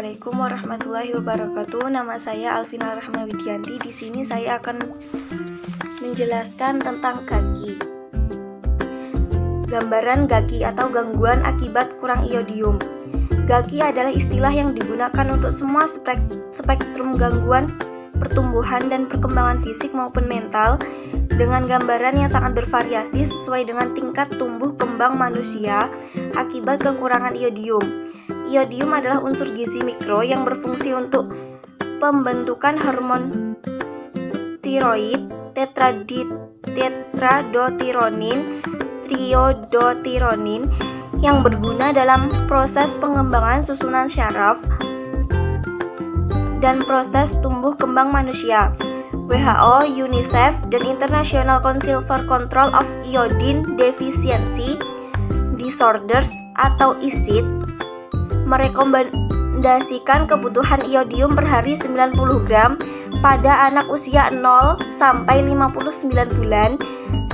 Assalamualaikum warahmatullahi wabarakatuh. Nama saya Alvina Rahmawidianti. Di sini saya akan menjelaskan tentang GAGI. Gambaran GAGI atau gangguan akibat kurang iodium. GAGI adalah istilah yang digunakan untuk semua spektrum gangguan pertumbuhan dan perkembangan fisik maupun mental dengan gambaran yang sangat bervariasi sesuai dengan tingkat tumbuh kembang manusia akibat kekurangan iodium. Iodium adalah unsur gizi mikro yang berfungsi untuk pembentukan hormon tiroid, tetradotironin, triodotironin yang berguna dalam proses pengembangan susunan syaraf dan proses tumbuh kembang manusia. WHO, UNICEF, dan International Council for Control of Iodine Deficiency Disorders atau ICID merekomendasikan kebutuhan iodium per hari 90 gram pada anak usia 0 sampai 59 bulan,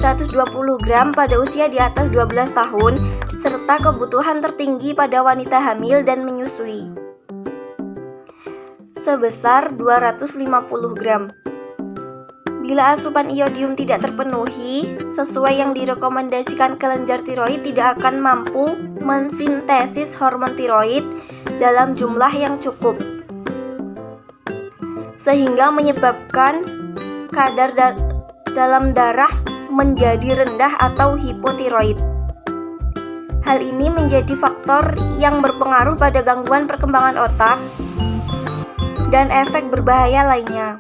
120 gram pada usia di atas 12 tahun, serta kebutuhan tertinggi pada wanita hamil dan menyusui sebesar 250 gram. Bila asupan iodium tidak terpenuhi sesuai yang direkomendasikan, kelenjar tiroid tidak akan mampu mensintesis hormon tiroid dalam jumlah yang cukup, sehingga menyebabkan kadar dalam darah menjadi rendah atau hipotiroid. Hal ini menjadi faktor yang berpengaruh pada gangguan perkembangan otak dan efek berbahaya lainnya.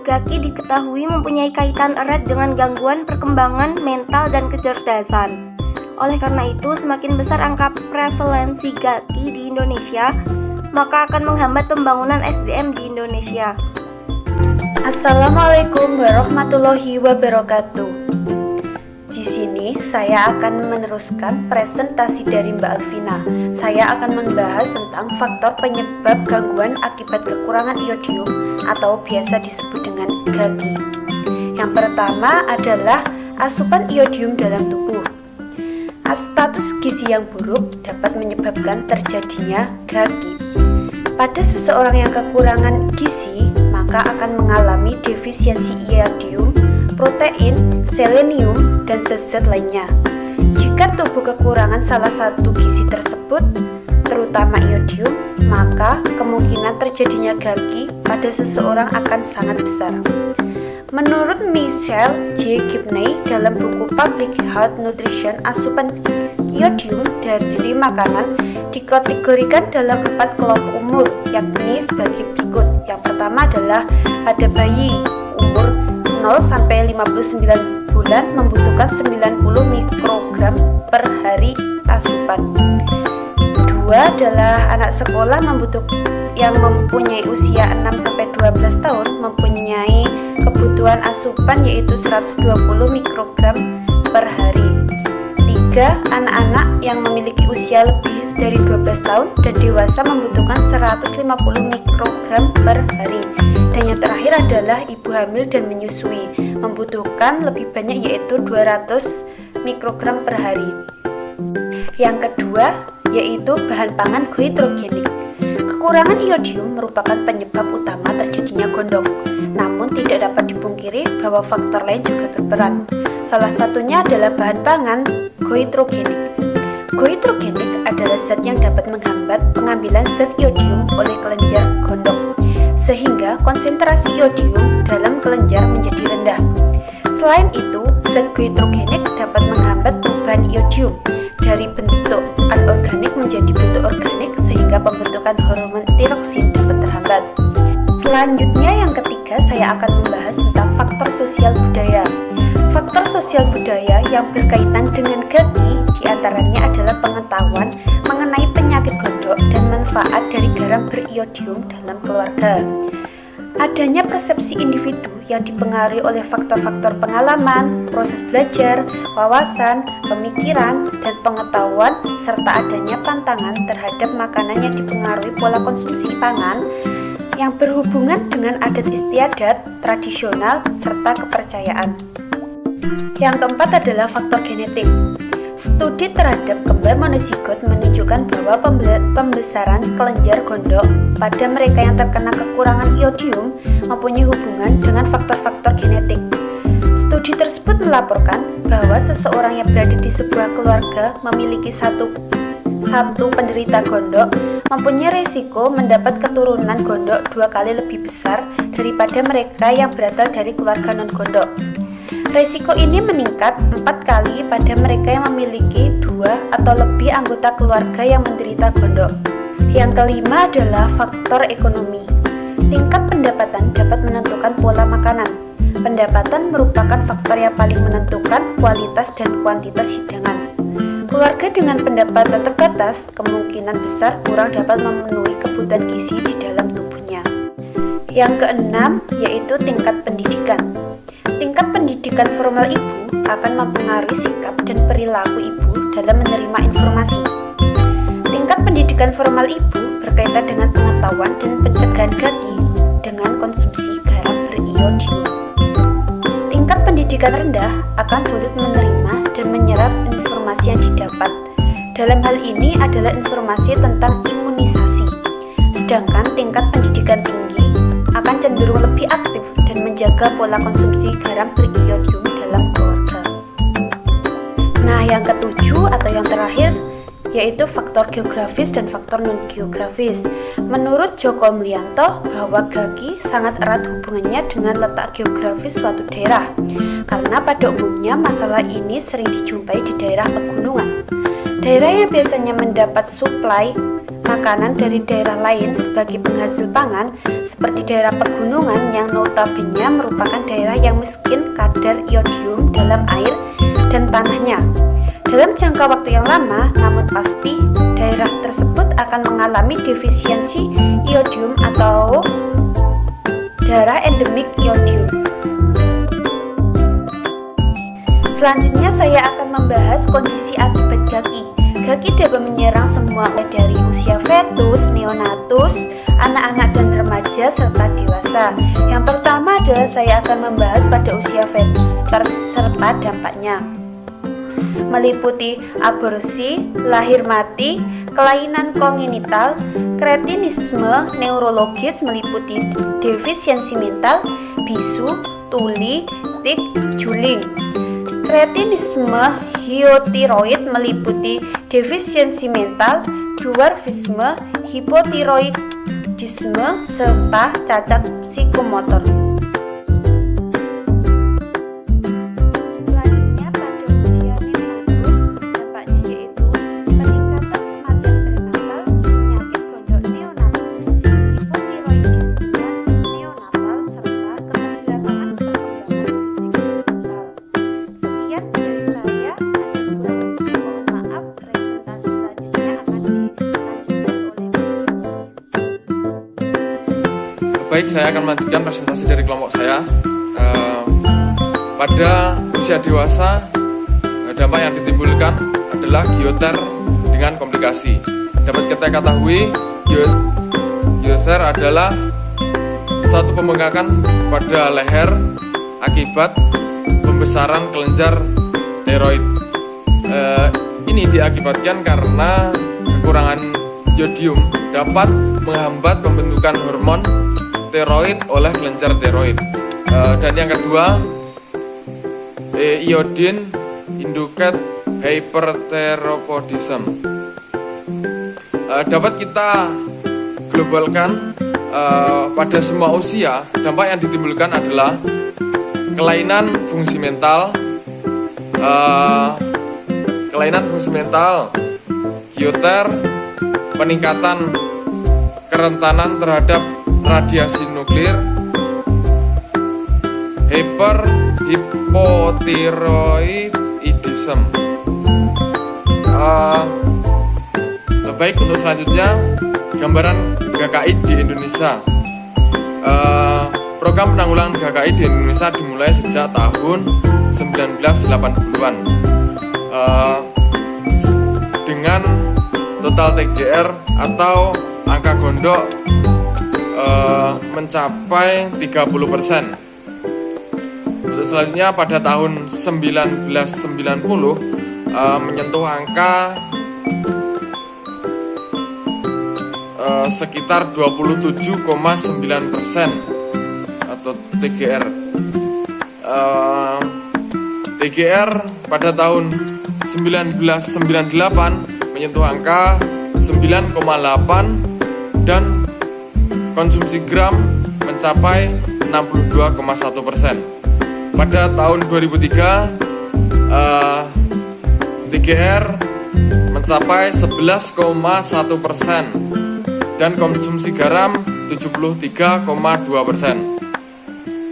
GAGI diketahui mempunyai kaitan erat dengan gangguan perkembangan mental dan kecerdasan. Oleh karena itu, semakin besar angka prevalensi GAGI di Indonesia, maka akan menghambat pembangunan SDM di Indonesia. Assalamualaikum warahmatullahi wabarakatuh. Di sini saya akan meneruskan presentasi dari Mbak Alvina. Saya akan membahas tentang faktor penyebab gangguan akibat kekurangan iodium atau biasa disebut dengan GAGI. Yang pertama adalah asupan iodium dalam tubuh. Status gizi yang buruk dapat menyebabkan terjadinya GAGI. Pada seseorang yang kekurangan gizi, maka akan mengalami defisiensi iodium, protein, selenium, dan zat-zat lainnya. Jika tubuh kekurangan salah satu gizi tersebut, terutama iodium, maka kemungkinan terjadinya GAGI pada seseorang akan sangat besar. Menurut Michelle J. Gibney dalam buku Public Health Nutrition, asupan iodium dari makanan dikategorikan dalam 4 kelompok umur, yakni sebagai berikut. Yang pertama adalah pada bayi umur 0 sampai 59 bulan membutuhkan 90 mikrogram per hari asupan. Dua adalah anak sekolah yang mempunyai usia 6 sampai 12 tahun mempunyai kebutuhan asupan yaitu 120 mikrogram per hari. 3. Anak-anak yang memiliki usia lebih dari 12 tahun dan dewasa membutuhkan 150 mikrogram per hari. Dan yang terakhir adalah ibu hamil dan menyusui membutuhkan lebih banyak yaitu 200 mikrogram per hari. Yang kedua yaitu bahan pangan goitrogenik. Kekurangan iodium merupakan penyebab utama terjadinya gondok. Namun tidak dapat dipungkiri bahwa faktor lain juga berperan. Salah satunya adalah bahan pangan goitrogenik. Goitrogenik adalah zat yang dapat menghambat pengambilan zat iodium oleh kelenjar gondok, sehingga konsentrasi iodium dalam kelenjar menjadi rendah. Selain itu, zat goitrogenik dapat menghambat perubahan iodium dari bentuk anorganik menjadi bentuk organik sehingga pembentukan hormon tiroksin dapat terhambat. Selanjutnya yang ketiga, saya akan membahas tentang faktor sosial budaya. Faktor sosial budaya yang berkaitan dengan GAGI diantaranya adalah pengetahuan mengenai penyakit gondok dan manfaat dari garam beriodium dalam keluarga. Adanya persepsi individu yang dipengaruhi oleh faktor-faktor pengalaman, proses belajar, wawasan, pemikiran, dan pengetahuan, serta adanya pantangan terhadap makanan yang dipengaruhi pola konsumsi pangan yang berhubungan dengan adat istiadat, tradisional, serta kepercayaan. Yang keempat adalah faktor genetik. Studi terhadap kembar monozigot menunjukkan bahwa pembesaran kelenjar gondok pada mereka yang terkena kekurangan iodium mempunyai hubungan dengan faktor-faktor genetik. Studi tersebut melaporkan bahwa seseorang yang berada di sebuah keluarga memiliki satu penderita gondok mempunyai risiko mendapat keturunan gondok 2 kali lebih besar daripada mereka yang berasal dari keluarga non-gondok. Risiko ini meningkat 4 kali pada mereka yang memiliki 2 atau lebih anggota keluarga yang menderita gondok. Yang kelima adalah faktor ekonomi. Tingkat pendapatan dapat menentukan pola makanan. Pendapatan merupakan faktor yang paling menentukan kualitas dan kuantitas hidangan. Keluarga dengan pendapatan terbatas kemungkinan besar kurang dapat memenuhi kebutuhan gizi di dalam tubuhnya. Yang keenam yaitu tingkat pendidikan. Tingkat pendidikan formal ibu akan mempengaruhi sikap dan perilaku ibu dalam menerima informasi. Tingkat pendidikan formal ibu berkaitan dengan pengetahuan dan pencegahan gagi dengan konsumsi garam beriodium. Tingkat pendidikan rendah akan sulit menerima dan menyerap informasi yang didapat. Dalam hal ini adalah informasi tentang imunisasi. Sedangkan tingkat pendidikan tinggi akan cenderung lebih aktif dan menjaga pola konsumsi garam beriodium dalam keluarga. Nah, yang ketujuh atau yang terakhir yaitu faktor geografis dan faktor non-geografis. Menurut Joko Mulyanto bahwa gagi sangat erat hubungannya dengan letak geografis suatu daerah, karena pada umumnya masalah ini sering dijumpai di daerah pegunungan. Daerah yang biasanya mendapat suplai makanan dari daerah lain sebagai penghasil pangan, seperti daerah pegunungan yang notabene merupakan daerah yang miskin kadar iodium dalam air dan tanahnya. Dalam jangka waktu yang lama, namun pasti, daerah tersebut akan mengalami defisiensi iodium atau darah endemik iodium. Selanjutnya saya akan membahas kondisi akibat gagi. Gagi dapat menyerang semua dari usia fetus, neonatus, anak-anak dan remaja serta dewasa. Yang pertama adalah saya akan membahas pada usia fetus serta dampaknya, meliputi aborsi, lahir mati, kelainan kongenital, kretinisme neurologis meliputi defisiensi mental, bisu, tuli, tik, juling. Kretinisme hipotiroid meliputi defisiensi mental, dwarfisme, hipotiroidisme, serta cacat psikomotor. Baik, saya akan melanjutkan presentasi dari kelompok saya. Pada usia dewasa, dampak yang ditimbulkan adalah gioter dengan komplikasi. Dapat kita ketahui, gioter adalah satu pembengkakan pada leher akibat pembesaran kelenjar tiroid. Ini diakibatkan karena kekurangan iodium dapat menghambat pembentukan hormon tiroid oleh kelenjar tiroid. Dan yang kedua, iodine induced hyperthyroidism. Dapat kita globalkan pada semua usia. Dampak yang ditimbulkan adalah kelainan fungsi mental, gioter, peningkatan kerentanan terhadap radiasi nuklir, hipotiroidism. Baik, untuk selanjutnya gambaran GKI di Indonesia. Program penanggulangan GKI di Indonesia dimulai sejak tahun 1980-an dengan total TGR atau angka gondok mencapai 30%. Untuk selanjutnya pada tahun 1990 menyentuh angka sekitar 27,9% atau TGR. TGR pada tahun 1998 menyentuh angka 9,8 dan konsumsi gram mencapai 62,1%. Pada tahun 2003 TGR mencapai 11,1% dan konsumsi garam 73,2%.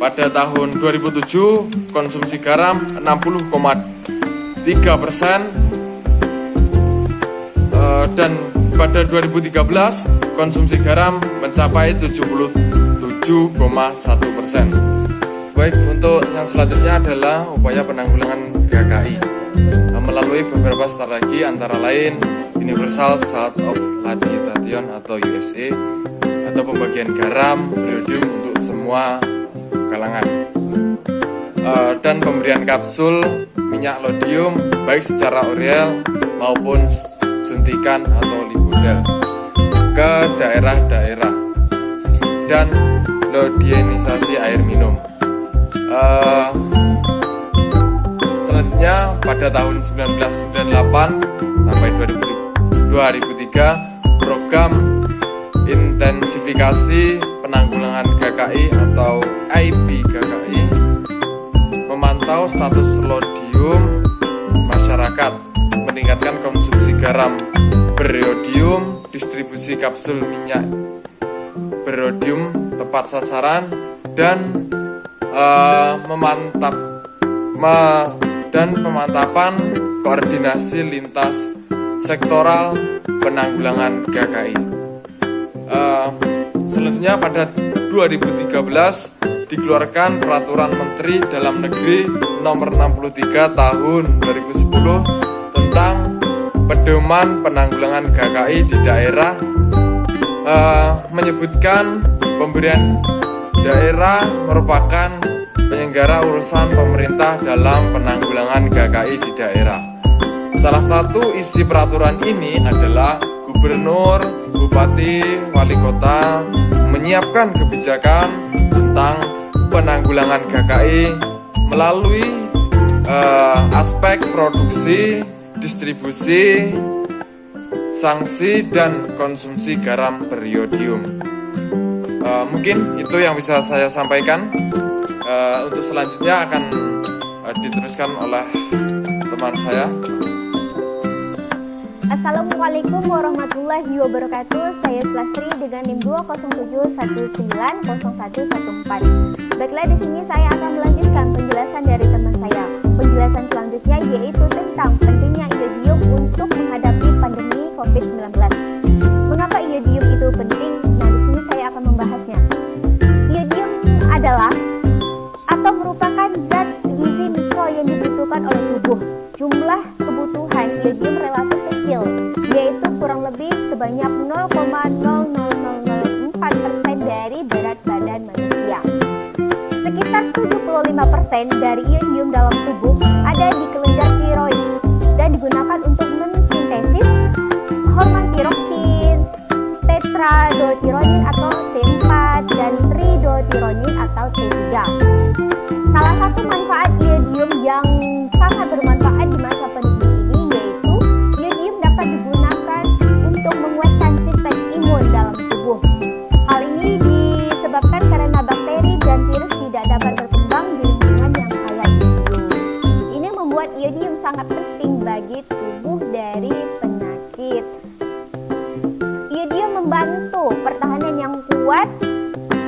Pada tahun 2007 konsumsi garam 60,3% dan pada 2013 konsumsi garam mencapai 77,1%. Baik, untuk yang selanjutnya adalah upaya penanggulangan GKI melalui beberapa strategi, antara lain Universal Salt of Latiation atau USA, atau pembagian garam beriodium untuk semua kalangan, dan pemberian kapsul minyak lodium baik secara oral maupun suntikan atau libodel ke daerah-daerah, dan lodienisasi air minum. Selanjutnya pada tahun 1998 sampai 2003 program intensifikasi penanggulangan GKI atau IPGKI memantau status lodium masyarakat, meningkatkan konsumsi garam beriodium, distribusi kapsul minyak beriodium tepat sasaran, dan pemantapan koordinasi lintas sektoral penanggulangan GKI. Selanjutnya pada 2013 dikeluarkan Peraturan Menteri Dalam Negeri Nomor 63 Tahun 2010 tentang pedoman penanggulangan GKI di daerah, menyebutkan pemberian daerah merupakan penyelenggara urusan pemerintah dalam penanggulangan GKI di daerah. Salah satu isi peraturan ini adalah gubernur, bupati, wali kota menyiapkan kebijakan tentang penanggulangan GKI melalui aspek produksi, distribusi, sanksi, dan konsumsi garam beriodium. Mungkin itu yang bisa saya sampaikan. Untuk selanjutnya akan diteruskan oleh teman saya. Assalamualaikum warahmatullahi wabarakatuh. Saya Slastri dengan NIM 207190114. Baiklah, di sini saya akan melanjutkan penjelasan dari teman saya. Penjelasan selanjutnya yaitu tentang pentingnya iodium untuk menghadapi pandemi COVID-19. Mengapa iodium itu penting? Nah, di sini saya akan membahasnya. Iodium adalah atau merupakan zat gizi mikro yang dibutuhkan oleh tubuh. Jumlah kebutuhan iodium relatif kecil, yaitu kurang lebih sebanyak 0,00004% dari berat badan manusia. Sekitar 75% dari iodium dalam tubuh ada di kelenjar tiroid dan digunakan untuk mensintesis hormon tiroksin, tetradotironin atau T4 dan tridotironin atau T3. Salah satu manfaat iodium yang sangat bermanfaat di masa pandemi ini yaitu iodium dapat digunakan untuk menguatkan sistem imun dalam tubuh. Hal ini disebabkan karena bakteri dan virus tidak dapat berkembang di lingkungan yang kaya iodium. Ini membuat iodium sangat penting bagi tubuh dari penyakit. Iodium membantu pertahanan yang kuat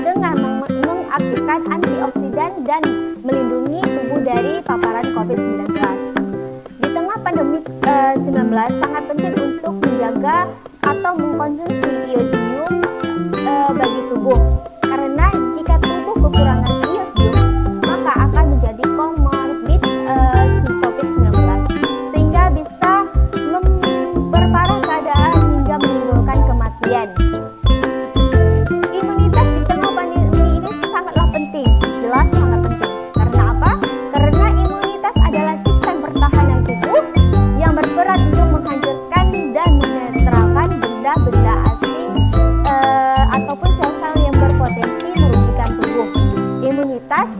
dengan mengaktifkan antioksidan dan melindungi tubuh dari paparan COVID-19. Di tengah pandemi 19 sangat penting untuk menjaga atau mengkonsumsi iodium bagi tubuh. Karena jika tubuh kekurangan iodium, maka akan menjadi komorbid COVID-19 sehingga bisa memperparah keadaan hingga menimbulkan kematian. Imunitas di tengah pandemi ini sangatlah penting, jelas sangat penting. Karena apa? Karena imunitas adalah sistem pertahanan tubuh yang mayoritas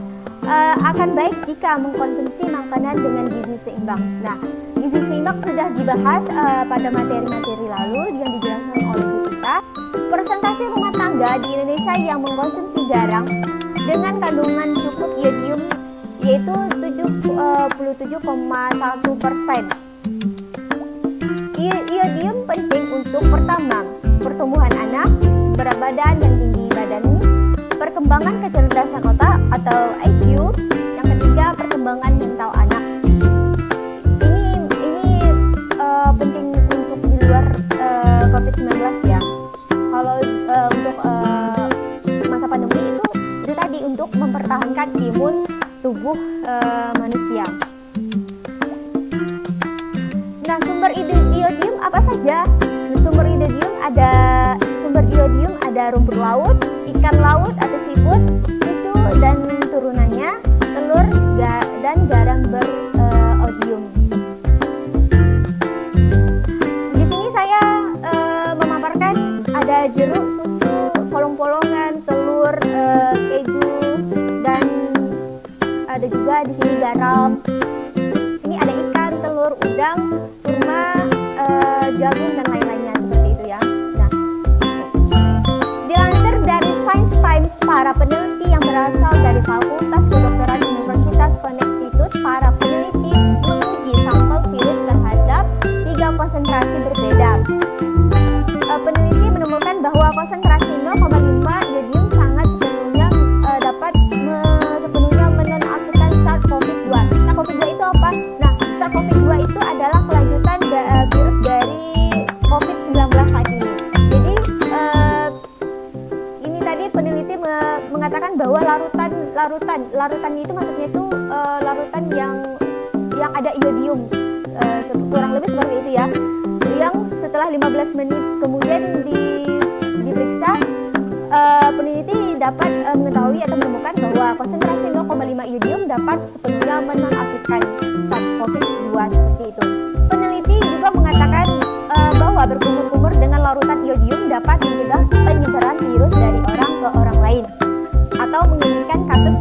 akan baik jika mengkonsumsi makanan dengan gizi seimbang. Nah, gizi seimbang sudah dibahas pada materi-materi lalu yang dijelaskan oleh Bu Tita. Persentase rumah tangga di Indonesia yang mengkonsumsi garam dengan kandungan cukup iodium yaitu 77,1%. Iodium penting untuk pertama, pertumbuhan anak, berat badan dan tinggi badan, perkembangan kecerdasan otak atau IQ, yang ketiga perkembangan mental anak. Ini penting untuk di luar COVID-19 ya. Kalau untuk masa pandemi itu tadi untuk mempertahankan imun tubuh manusia. Nah, sumber iodium apa saja? Sumber iodium ada rumput laut, ikan laut atau seafood, susu dan turunannya, telur dan garam berodium. Di sini saya memaparkan ada jeruk, susu, polong-polongan, telur, keju, dan ada juga di sini garam. Sini ada ikan, telur, udang, kurma, jagung dan lain-lainnya seperti itu ya. Nah, dilansir dari Science Times, para peneliti yang berasal dari Fakultas Kedokteran Universitas Connecticut, para peneliti menguji sampel virus terhadap 3 konsentrasi berbeda. Peneliti menemukan bahwa konsentrasi 0,5 iodium sangat sepenuhnya dapat sepenuhnya menonaktifkan SARS-CoV-2. SARS-CoV-2 itu apa? Nah, SARS-CoV-2 itu adalah kelanjutan virus dari COVID-19 saat ini. Jadi ini tadi peneliti mengatakan bahwa larutan itu maksudnya itu larutan yang ada iodium, kurang lebih seperti itu ya. Yang setelah 15 menit kemudian diperiksa, peneliti dapat mengetahui atau menemukan bahwa konsentrasi 0,5 iodium dapat sepenuhnya menonaktifkan SARS-CoV-2 seperti itu. Peneliti juga mengatakan bahwa berkumur-kumur dengan larutan iodium dapat mencegah penyebaran virus dari orang ke orang lain atau menginginkan kasus